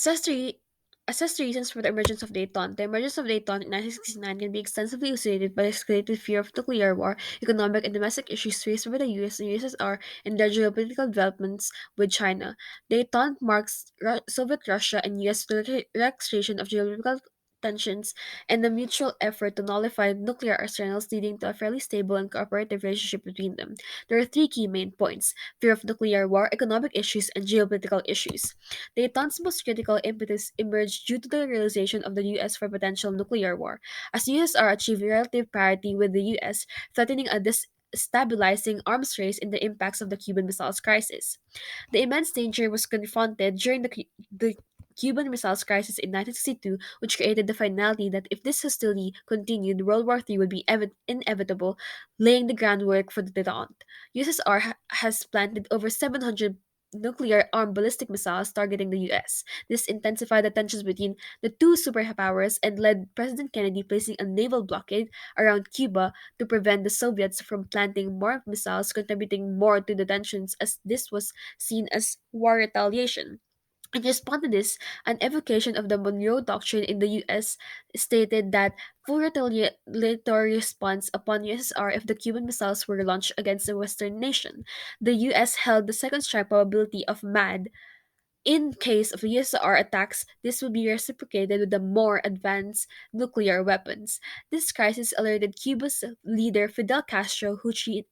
Assess the, assess the reasons for the emergence of Dayton. The emergence of Dayton in 1969 can be extensively elucidated by the escalated fear of nuclear war, economic and domestic issues faced by the US and USSR, and their geopolitical developments with China. Dayton marks Soviet Russia and US relaxation of geopolitical tensions and the mutual effort to nullify nuclear arsenals, leading to a fairly stable and cooperative relationship between them. There are three key main points: fear of nuclear war, economic issues, and geopolitical issues. Dayton's most critical impetus emerged due to the realization of the US for potential nuclear war, as USR achieved relative parity with the US, threatening a destabilizing arms race in the impacts of the Cuban Missiles Crisis. The immense danger was confronted during the Cuban Missiles Crisis in 1962, which created the finality that if this hostility continued, World War III would be inevitable, laying the groundwork for the detente. USSR has planted over 700 nuclear armed ballistic missiles targeting the US. This intensified the tensions between the two superpowers and led President Kennedy placing a naval blockade around Cuba to prevent the Soviets from planting more missiles, contributing more to the tensions as this was seen as war retaliation. In response to this, an evocation of the Monroe Doctrine in the US stated that full retaliatory response upon USSR if the Cuban missiles were launched against a Western nation. The US held the second strike probability of MAD. In case of USSR attacks, this would be reciprocated with the more advanced nuclear weapons. This crisis alerted Cuba's leader Fidel Castro, who she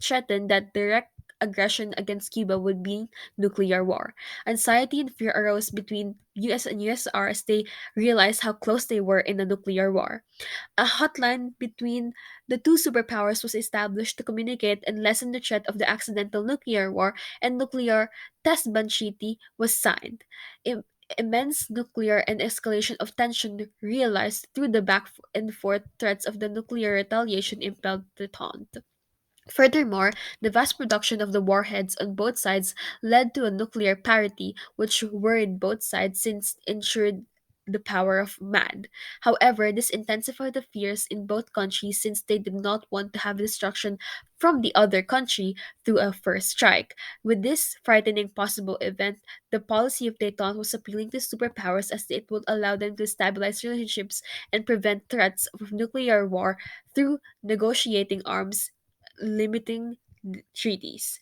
threatened that direct aggression against Cuba would be nuclear war. Anxiety and fear arose between US and USSR as they realized how close they were in the nuclear war. A hotline between the two superpowers was established to communicate and lessen the threat of the accidental nuclear war, and nuclear test ban treaty was signed. Immense nuclear and escalation of tension realized through the back and forth threats of the nuclear retaliation impelled the taunt. Furthermore, the vast production of the warheads on both sides led to a nuclear parity, which worried both sides since it ensured the power of man. However, this intensified the fears in both countries since they did not want to have destruction from the other country through a first strike. With this frightening possible event, the policy of Dayton was appealing to superpowers as it would allow them to stabilize relationships and prevent threats of nuclear war through negotiating arms limiting treaties.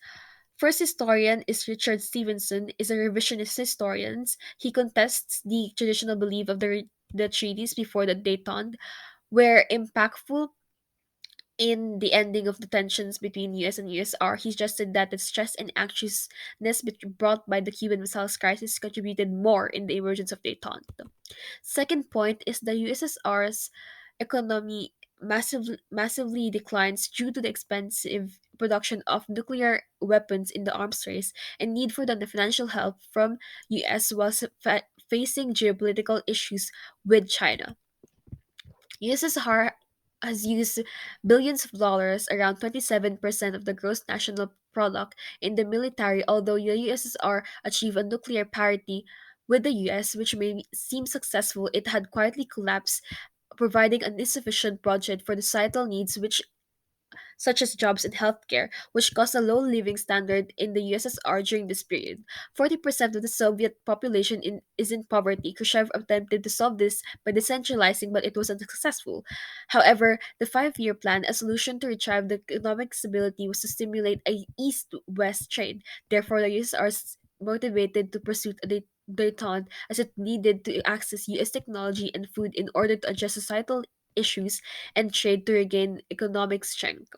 First historian is Richard Stevenson, is a revisionist historian. He contests the traditional belief of the treaties before the Détente were impactful in the ending of the tensions between US and USR. He suggested that the stress and anxiousness brought by the Cuban Missiles Crisis contributed more in the emergence of Détente. Second point is the USSR's economy massively declines due to the expensive production of nuclear weapons in the arms race and need for the financial help from US while facing geopolitical issues with China. USSR has used billions of dollars, around 27% of the gross national product, in the military, although the USSR achieved a nuclear parity with the US, which may seem successful, it had quietly collapsed, providing an insufficient budget for the societal needs which such as jobs and healthcare, which caused a low living standard in the USSR during this period. 40% of the Soviet population is in poverty. Khrushchev attempted to solve this by decentralizing, but it was unsuccessful. However, the 5 year plan, a solution to retrieve the economic stability, was to stimulate a east-west trade. Therefore, the USSR is motivated to pursue a detente as it needed to access US technology and food in order to address societal issues and trade to regain economic strength.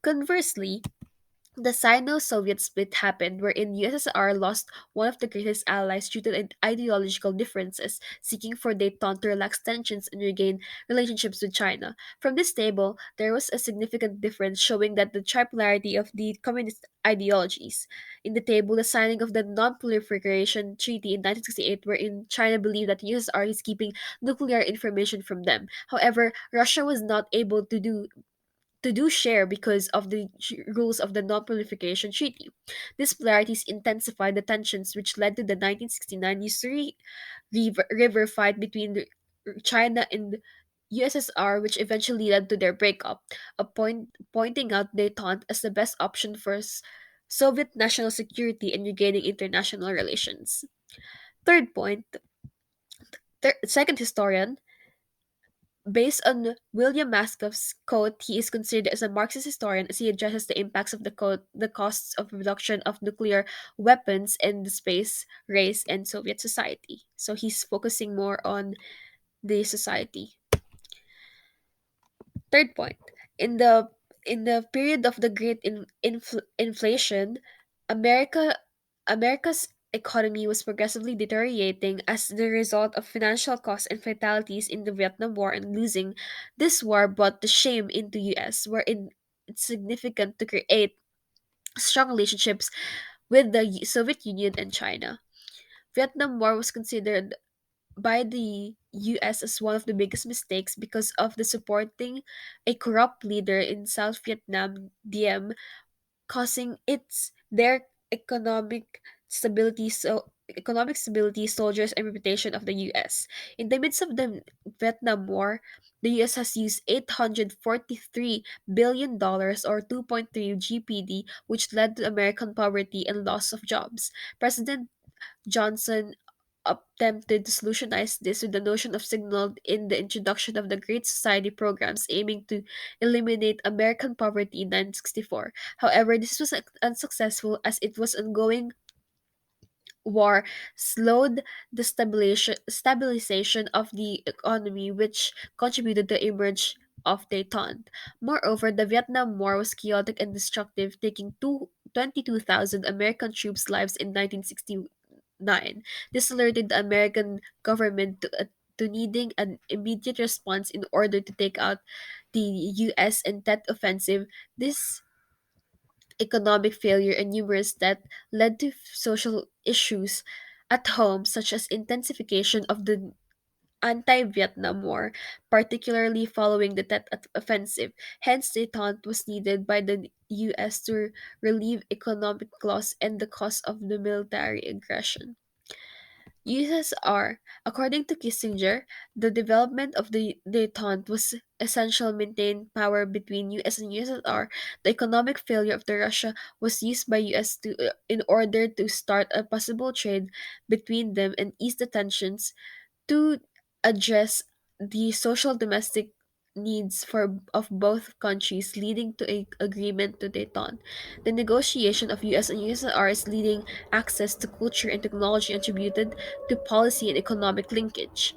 Conversely, the Sino-Soviet split happened wherein USSR lost one of the greatest allies due to ideological differences, seeking for Dayton to relax tensions and regain relationships with China. From this table, there was a significant difference showing that the tripolarity of the communist ideologies. In the table, the signing of the Non-Proliferation Treaty in 1968, wherein China believed that USSR is keeping nuclear information from them. However, Russia was not able to do share because of the rules of the Non-Proliferation Treaty. These polarities intensified the tensions, which led to the 1969 Usuri River fight between China and USSR, which eventually led to their breakup, pointing out détente as the best option for Soviet national security and regaining international relations. Third point, second historian, based on William Mascov's quote, he is considered as a Marxist historian as he addresses the impacts of the costs of production of nuclear weapons in the space race and Soviet society. So he's focusing more on the society. Third point, in the period of the great inflation, America America's economy was progressively deteriorating as the result of financial costs and fatalities in the Vietnam War, and losing this war brought the shame into US, wherein it's significant to create strong relationships with the Soviet Union and China. Vietnam War was considered by the US as one of the biggest mistakes because of the supporting a corrupt leader in South Vietnam, Diem, causing its their economic stability, soldiers, and reputation of the US. In the midst of the Vietnam War, the US has used $843 billion or 2.3 GPD, which led to American poverty and loss of jobs. President Johnson attempted to solutionize this with the notion of signaled in the introduction of the Great Society programs aiming to eliminate American poverty in 1964. However, this was unsuccessful as it was ongoing war slowed the stabilization of the economy, which contributed to the emerge of Detente. Moreover, the Vietnam War was chaotic and destructive, taking 22,000 American troops' lives in 1969. This alerted the American government to needing an immediate response in order to take out the U.S. and Tet offensive. This economic failure and numerous debt led to social issues at home, such as intensification of the anti-Vietnam War, particularly following the Tet offensive. Hence, detente was needed by the U.S. to relieve economic loss and the cost of the military aggression. USSR. According to Kissinger, the development of the detente was essential maintain power between US and USSR. The economic failure of the Russia was used by US in order to start a possible trade between them and ease the tensions to address the social domestic needs of both countries, leading to a agreement to Dayton. The negotiation of US and USSR's leading access to culture and technology attributed to policy and economic linkage.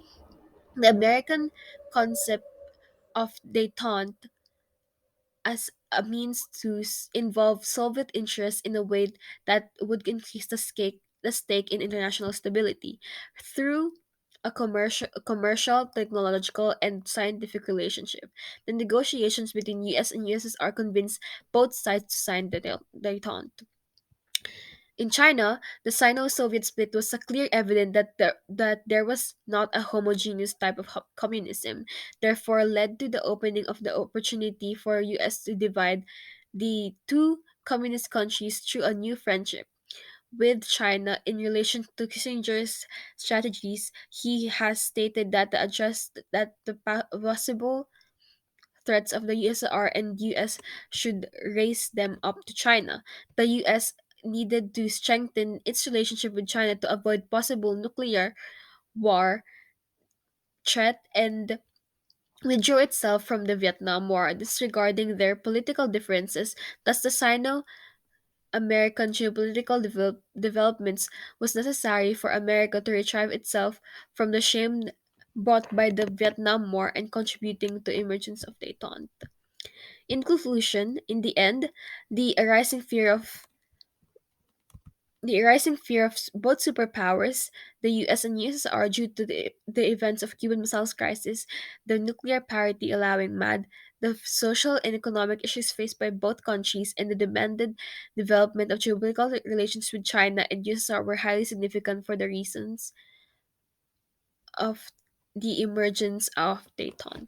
The American concept of détente as a means to involve Soviet interests in a way that would increase the stake in international stability through a commercial, technological, and scientific relationship. The negotiations between US and USSR convinced both sides to sign the détente. In China, the Sino-Soviet split was a clear evidence that there was not a homogeneous type of communism, therefore led to the opening of the opportunity for US to divide the two communist countries through a new friendship. With China in relation to Kissinger's strategies, he has stated that the possible threats of the USSR and US should raise them up to China. The US needed to strengthen its relationship with China to avoid possible nuclear war threat and withdrew itself from the Vietnam War, disregarding their political differences. Thus, the Sino American geopolitical developments was necessary for America to retrieve itself from the shame brought by the Vietnam War and contributing to emergence of Dayton. In conclusion, in the end, the arising fear of both superpowers, the US and USSR, due to the events of Cuban Missile Crisis, the nuclear parity allowing MAD, the social and economic issues faced by both countries, and the demanded development of geopolitical relations with China and USSR were highly significant for the reasons of the emergence of Dayton.